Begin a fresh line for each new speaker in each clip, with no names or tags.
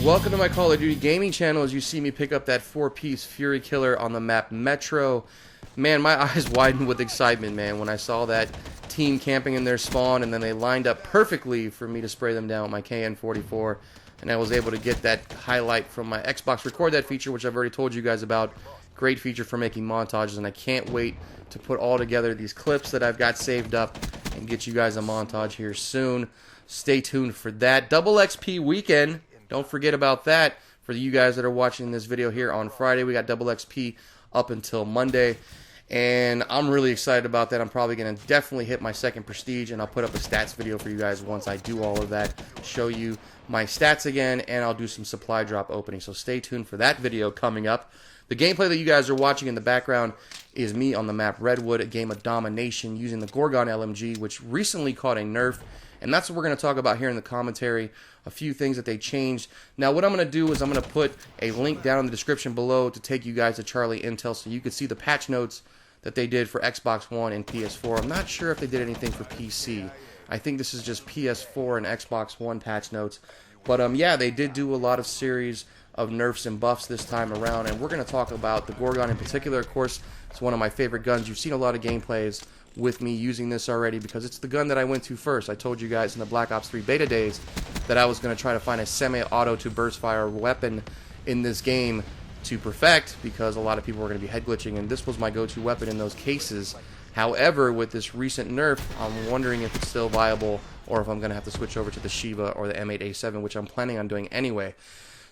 Welcome to my Call of Duty gaming channel as you see me pick up that 4-piece Fury Killer on the map Metro. Man, my eyes widened with excitement, man, when I saw that team camping in their spawn, and then they lined up perfectly for me to spray them down with my KN-44, and I was able to get that highlight from my Xbox Record That feature, which I've already told you guys about. Great feature for making montages, and I can't wait to put all together these clips that I've got saved up and get you guys a montage here soon. Stay tuned for that. Double XP weekend. Don't forget about that. For you guys that are watching this video here on Friday, we got double XP up until Monday, and I'm really excited about that. I'm probably going to definitely hit my second prestige, and I'll put up a stats video for you guys once I do all of that, show you my stats again, and I'll do some supply drop opening. So stay tuned for that video coming up. The gameplay that you guys are watching in the background is me on the map Redwood, a game of domination using the Gorgon LMG, which recently caught a nerf. And that's what we're going to talk about here in the commentary, a few things that they changed. Now, what I'm going to do is I'm going to put a link down in the description below to take you guys to Charlie Intel so you can see the patch notes that they did for Xbox One and PS4. I'm not sure if they did anything for PC. I think this is just PS4 and Xbox One patch notes. But, yeah, they did do a lot of series of nerfs and buffs this time around, and we're going to talk about the Gorgon in particular. Of course, it's one of my favorite guns. You've seen a lot of gameplays with me using this already because it's the gun that I went to first. I told you guys in the Black Ops 3 beta days that I was going to try to find a semi-auto to burst fire weapon in this game to perfect because a lot of people were going to be head glitching, and this was my go-to weapon in those cases. However, with this recent nerf, I'm wondering if it's still viable or if I'm going to have to switch over to the Shiva or the M8A7, which I'm planning on doing anyway.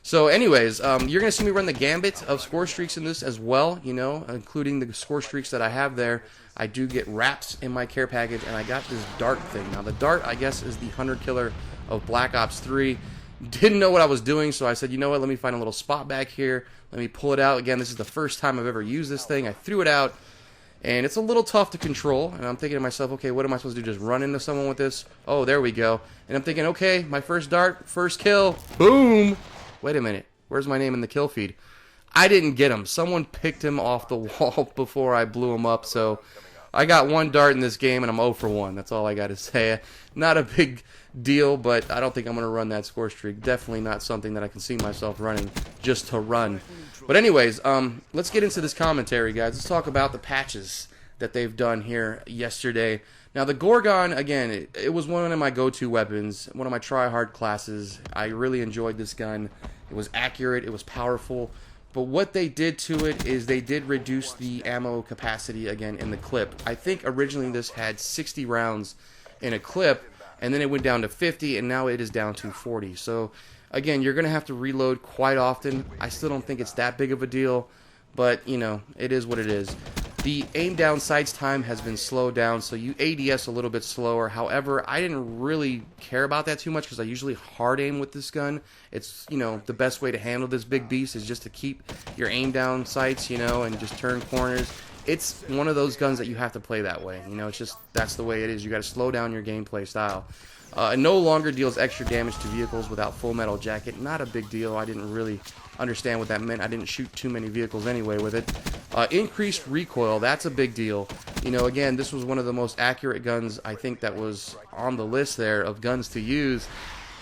So anyways, you're going to see me run the gambit of score streaks in this as well, you know, including the score streaks that I have there. I do get wraps in my care package, and I got this dart thing. Now, the dart, I guess, is the hunter killer of Black Ops 3. Didn't know what I was doing, so I said, you know what, let me find a little spot back here. Let me pull it out. Again, this is the first time I've ever used this thing. I threw it out, and it's a little tough to control. And I'm thinking to myself, okay, what am I supposed to do, just run into someone with this? Oh, there we go. And I'm thinking, okay, my first dart, first kill, boom. Wait a minute, where's my name in the kill feed? I didn't get him. Someone picked him off the wall before I blew him up, so I got one dart in this game, and I'm 0 for 1. That's all I got to say. Not a big deal, but I don't think I'm going to run that score streak. Definitely not something that I can see myself running just to run. But anyways, let's get into this commentary, guys. Let's talk about the patches that they've done here yesterday. Now, the Gorgon, again, it was one of my go-to weapons, one of my try-hard classes. I really enjoyed this gun. It was accurate, it was powerful. But what they did to it is they did reduce the ammo capacity, again, in the clip. I think originally this had 60 rounds in a clip, and then it went down to 50, and now it is down to 40. So, again, you're going to have to reload quite often. I still don't think it's that big of a deal, but, you know, it is what it is. The aim down sights time has been slowed down, so you ADS a little bit slower. However, I didn't really care about that too much because I usually hard aim with this gun. It's, you know, the best way to handle this big beast is just to keep your aim down sights, you know, and just turn corners. It's one of those guns that you have to play that way. You know, it's just, that's the way it is. You got to slow down your gameplay style. It no longer deals extra damage to vehicles without full metal jacket. Not a big deal. I didn't really understand what that meant. I didn't shoot too many vehicles anyway with it. Increased recoil, that's a big deal. You know, again, this was one of the most accurate guns I think that was on the list there of guns to use.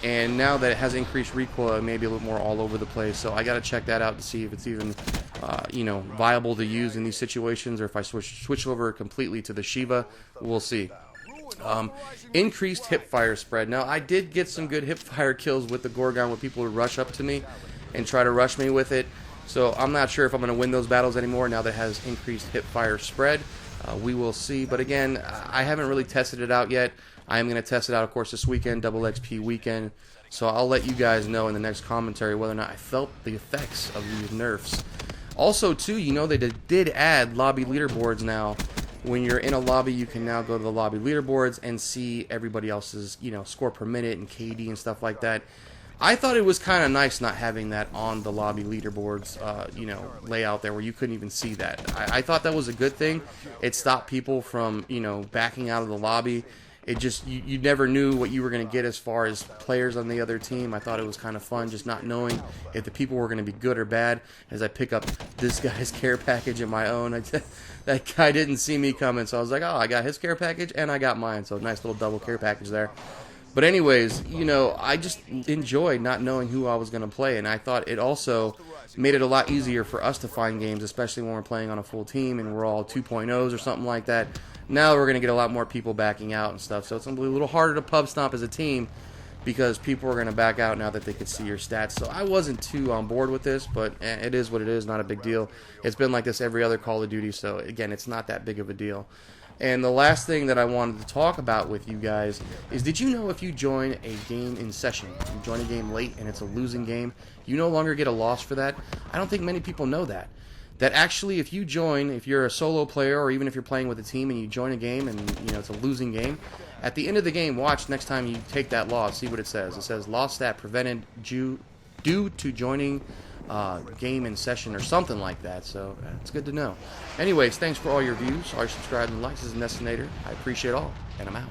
And now that it has increased recoil, it may be a little more all over the place. So I got to check that out to see if it's even, you know, viable to use in these situations, or if I switch over completely to the Shiva. We'll see. Increased hipfire spread. Now, I did get some good hipfire kills with the Gorgon where people would rush up to me and try to rush me with it. So I'm not sure if I'm going to win those battles anymore now that it has increased hipfire spread. We will see. But again, I haven't really tested it out yet. I am going to test it out, of course, this weekend, double XP weekend. So I'll let you guys know in the next commentary whether or not I felt the effects of these nerfs. Also, too, you know, they did add lobby leaderboards now. When you're in a lobby, you can now go to the lobby leaderboards and see everybody else's, you know, score per minute and KD and stuff like that. I thought it was kind of nice not having that on the lobby leaderboards, you know, layout there where you couldn't even see that. I thought that was a good thing. It stopped people from, you know, backing out of the lobby. It just, you never knew what you were going to get as far as players on the other team. I thought it was kind of fun just not knowing if the people were going to be good or bad as I pick up this guy's care package of my own. That guy didn't see me coming, so I was like, oh, I got his care package and I got mine. So nice little double care package there. But anyways, you know, I just enjoyed not knowing who I was going to play, and I thought it also made it a lot easier for us to find games, especially when we're playing on a full team and we're all 2.0s or something like that. Now we're going to get a lot more people backing out and stuff, so it's a little harder to pub stomp as a team because people are going to back out now that they can see your stats. So I wasn't too on board with this, but it is what it is, not a big deal. It's been like this every other Call of Duty, so again, it's not that big of a deal. And the last thing that I wanted to talk about with you guys is, did you know if you join a game in session, you join a game late and it's a losing game, you no longer get a loss for that? I don't think many people know that. That actually, if you join, if you're a solo player or even if you're playing with a team and you join a game and you know it's a losing game, at the end of the game, watch next time you take that loss, see what it says. It says loss stat prevented due to joining game in session or something like that. So it's good to know. Anyways, thanks for all your views, all your subscribes and likes. This is Nessinator. I appreciate all, and I'm out.